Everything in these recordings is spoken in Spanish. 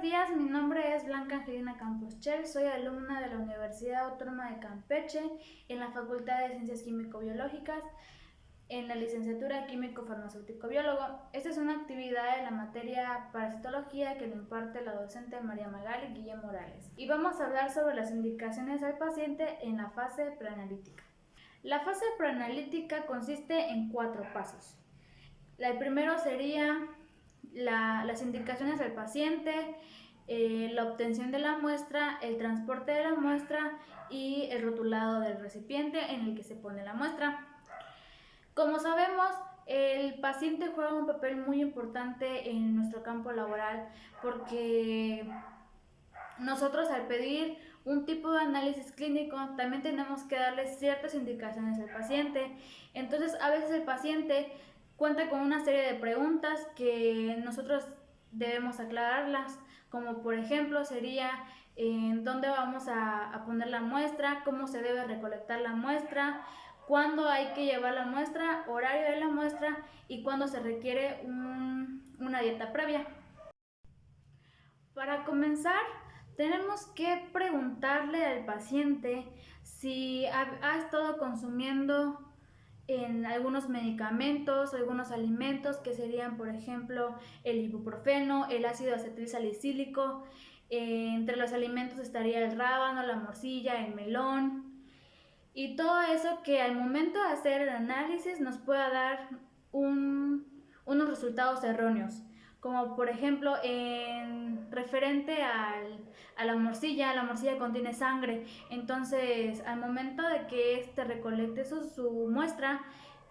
días, mi nombre es Blanca Angelina Campos Chel, soy alumna de la Universidad Autónoma de Campeche en la Facultad de Ciencias Químico-Biológicas en la licenciatura Químico-Farmacéutico-Biólogo. Esta es una actividad de la materia Parasitología que lo imparte la docente María Magali Guillén Morales. Y vamos a hablar sobre las indicaciones al paciente en la fase preanalítica. La fase preanalítica consiste en 4 pasos. El primero sería las indicaciones al paciente, la obtención de la muestra, el transporte de la muestra y el rotulado del recipiente en el que se pone la muestra. Como sabemos, el paciente juega un papel muy importante en nuestro campo laboral porque nosotros al pedir un tipo de análisis clínico también tenemos que darle ciertas indicaciones al paciente. Entonces a veces el paciente cuenta con una serie de preguntas que nosotros debemos aclararlas, como por ejemplo sería dónde vamos a poner la muestra, cómo se debe recolectar la muestra, cuándo hay que llevar la muestra, horario de la muestra y cuándo se requiere una dieta previa. Para comenzar, tenemos que preguntarle al paciente si ha estado consumiendo en algunos medicamentos, algunos alimentos que serían, por ejemplo, el ibuprofeno, el ácido acetilsalicílico. Entre los alimentos estaría el rábano, la morcilla, el melón y todo eso que al momento de hacer el análisis nos pueda dar unos resultados erróneos, como por ejemplo en referente a la morcilla contiene sangre, entonces al momento de que éste recolecte su muestra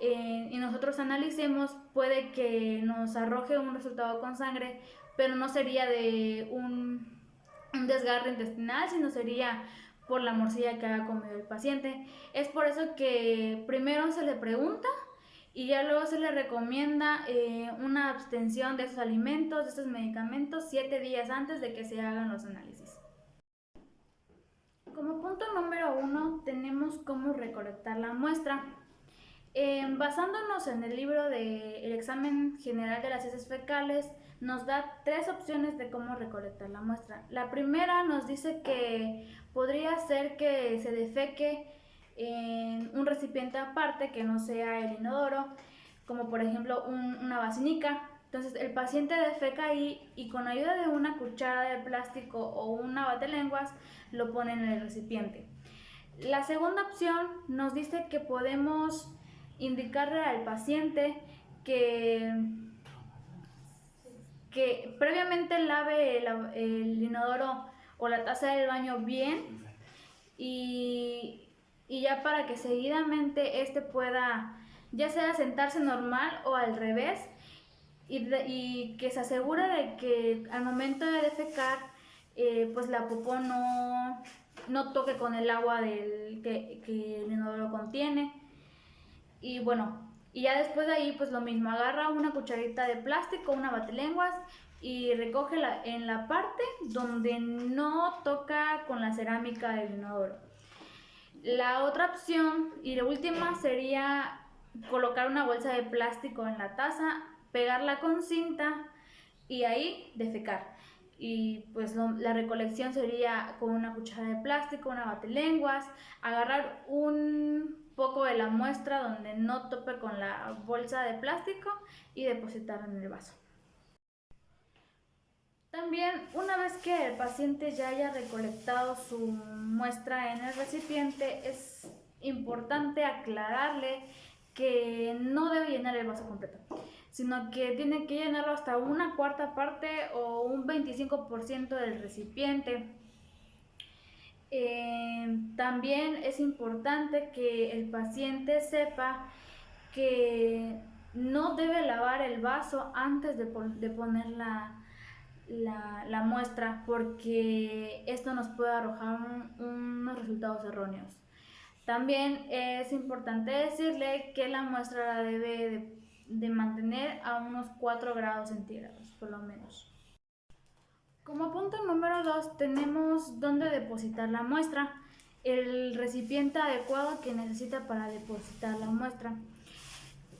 y nosotros analicemos, puede que nos arroje un resultado con sangre, pero no sería de un desgarre intestinal, sino sería por la morcilla que haya comido el paciente. Es por eso que primero se le pregunta y ya luego se le recomienda una abstención de esos alimentos, de esos medicamentos, 7 días antes de que se hagan los análisis. Como punto número 1 tenemos cómo recolectar la muestra. Basándonos en el libro del examen general de las heces fecales, nos da 3 opciones de cómo recolectar la muestra. La primera nos dice que podría ser que se defeque en un recipiente aparte que no sea el inodoro, como por ejemplo una vacinica. Entonces el paciente defeca ahí y con ayuda de una cuchara de plástico o una batelenguas lo pone en el recipiente. La segunda opción nos dice que podemos indicarle al paciente que previamente lave el inodoro o la taza del baño bien y ya para que seguidamente este pueda ya sea sentarse normal o al revés y que se asegure de que al momento de defecar pues la popó no toque con el agua que el inodoro contiene. Y bueno, y ya después de ahí pues lo mismo, agarra una cucharita de plástico, una batelenguas y recógela en la parte donde no toca con la cerámica del inodoro. La otra opción y la última sería colocar una bolsa de plástico en la taza, pegarla con cinta y ahí defecar. Y pues la recolección sería con una cuchara de plástico, una batelenguas, agarrar un poco de la muestra donde no tope con la bolsa de plástico y depositarla en el vaso. También, una vez que el paciente ya haya recolectado su muestra en el recipiente, es importante aclararle que no debe llenar el vaso completo, sino que tiene que llenarlo hasta una cuarta parte o un 25% del recipiente. También es importante que el paciente sepa que no debe lavar el vaso antes de poner la muestra, porque esto nos puede arrojar unos resultados erróneos. También es importante decirle que la muestra la debe de mantener a unos 4 grados centígrados por lo menos. Como punto número 2 tenemos dónde depositar la muestra, el recipiente adecuado que necesita para depositar la muestra.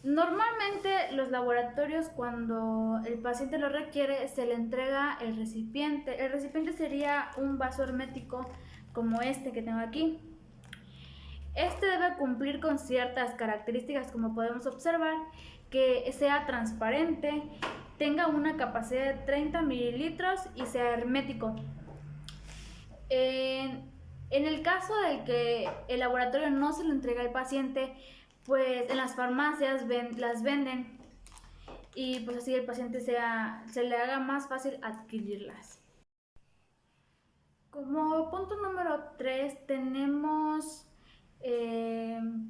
Normalmente los laboratorios, cuando el paciente lo requiere, se le entrega el recipiente. El recipiente sería un vaso hermético como este que tengo aquí. Este debe cumplir con ciertas características, como podemos observar, que sea transparente, tenga una capacidad de 30 mililitros y sea hermético. En el caso de que el laboratorio no se lo entrega al paciente, pues en las farmacias las venden y pues así el paciente se le haga más fácil adquirirlas. Como punto número 3 tenemos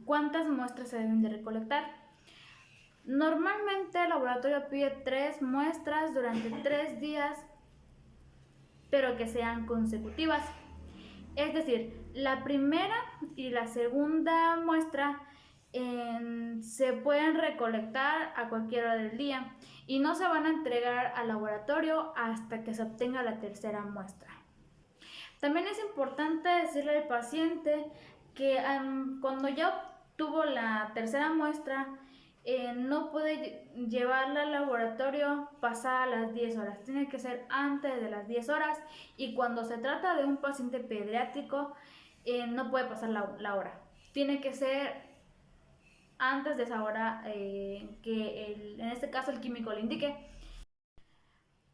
cuántas muestras se deben de recolectar. Normalmente el laboratorio pide 3 muestras durante 3 días, pero que sean consecutivas. Es decir, la primera y la segunda muestra se pueden recolectar a cualquier hora del día y no se van a entregar al laboratorio hasta que se obtenga la tercera muestra. También es importante decirle al paciente que cuando ya obtuvo la tercera muestra, no puede llevarla al laboratorio pasada las 10 horas, tiene que ser antes de las 10 horas, y cuando se trata de un paciente pediátrico no puede pasar la hora, tiene que ser antes de esa hora que en este caso el químico le indique.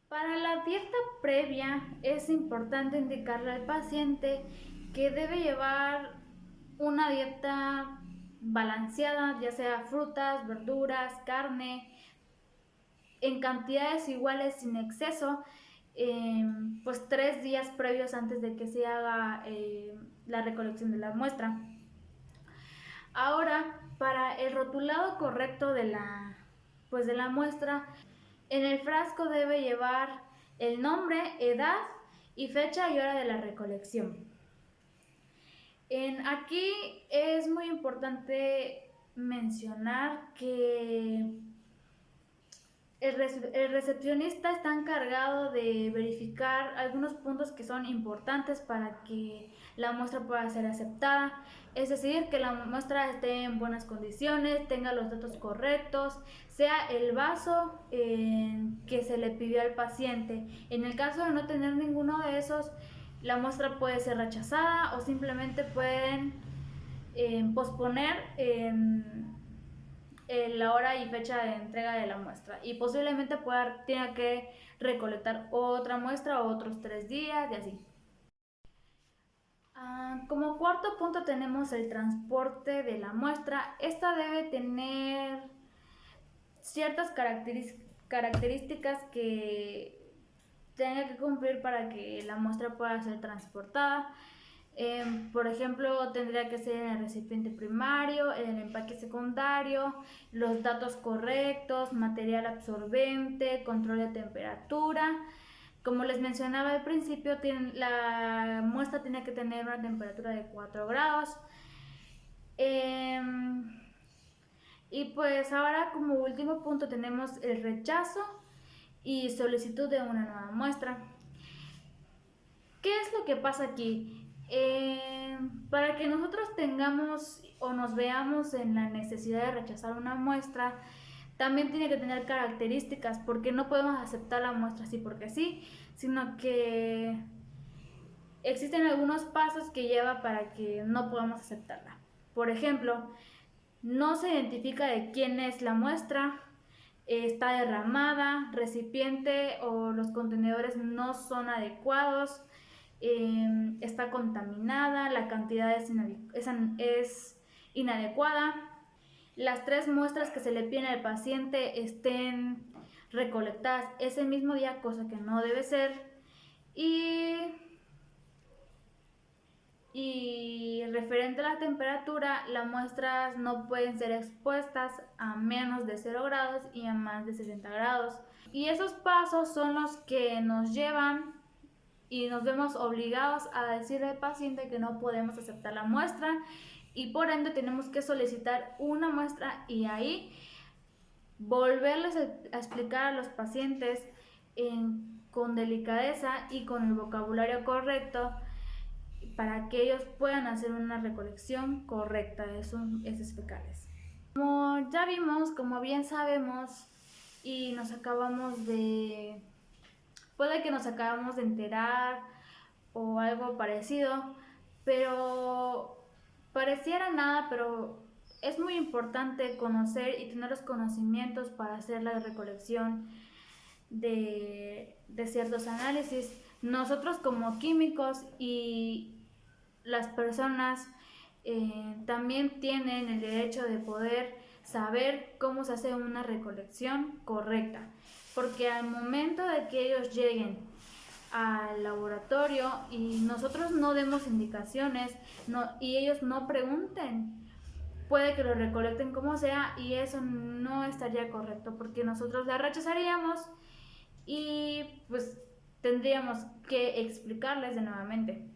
Para la dieta previa es importante indicarle al paciente que debe llevar una dieta balanceada, ya sea frutas, verduras, carne, en cantidades iguales sin exceso, pues 3 días previos antes de que se haga la recolección de la muestra. Ahora, para el rotulado correcto de la muestra, en el frasco debe llevar el nombre, edad y fecha y hora de la recolección. Aquí es muy importante mencionar que el recepcionista está encargado de verificar algunos puntos que son importantes para que la muestra pueda ser aceptada. Es decir, que la muestra esté en buenas condiciones, tenga los datos correctos, sea el vaso que se le pidió al paciente. En el caso de no tener ninguno de esos, la muestra puede ser rechazada o simplemente pueden posponer la hora y fecha de entrega de la muestra, y posiblemente tenga que recolectar otra muestra otros 3 días y así. Como cuarto punto tenemos el transporte de la muestra. Esta debe tener ciertas características que tenga que cumplir para que la muestra pueda ser transportada. Por ejemplo, tendría que ser en el recipiente primario, en el empaque secundario, los datos correctos, material absorbente, control de temperatura. Como les mencionaba al principio, la muestra tiene que tener una temperatura de 4 grados. Y pues ahora, como último punto, tenemos el rechazo y solicitud de una nueva muestra. ¿Qué es lo que pasa aquí? Para que nosotros tengamos o nos veamos en la necesidad de rechazar una muestra, también tiene que tener características, porque no podemos aceptar la muestra así porque sí, sino que existen algunos pasos que lleva para que no podamos aceptarla. Por ejemplo, no se identifica de quién es la muestra, está derramada, recipiente o los contenedores no son adecuados, está contaminada, la cantidad es inadecuada, las 3 muestras que se le piden al paciente estén recolectadas ese mismo día, cosa que no debe ser, y referente a la temperatura, las muestras no pueden ser expuestas a menos de 0 grados y a más de 60 grados. Y esos pasos son los que nos llevan y nos vemos obligados a decirle al paciente que no podemos aceptar la muestra, y por ende tenemos que solicitar una muestra y ahí volverles a explicar a los pacientes con delicadeza y con el vocabulario correcto para que ellos puedan hacer una recolección correcta de sus heces fecales. Como ya vimos, como bien sabemos, y nos acabamos de... puede que nos acabamos de enterar o algo parecido, pero pareciera nada, pero es muy importante conocer y tener los conocimientos para hacer la recolección de ciertos análisis. Nosotros como químicos y las personas también tienen el derecho de poder saber cómo se hace una recolección correcta, porque al momento de que ellos lleguen al laboratorio y nosotros no demos indicaciones y ellos no pregunten, puede que lo recolecten como sea y eso no estaría correcto porque nosotros la rechazaríamos y pues tendríamos que explicarles de nuevamente.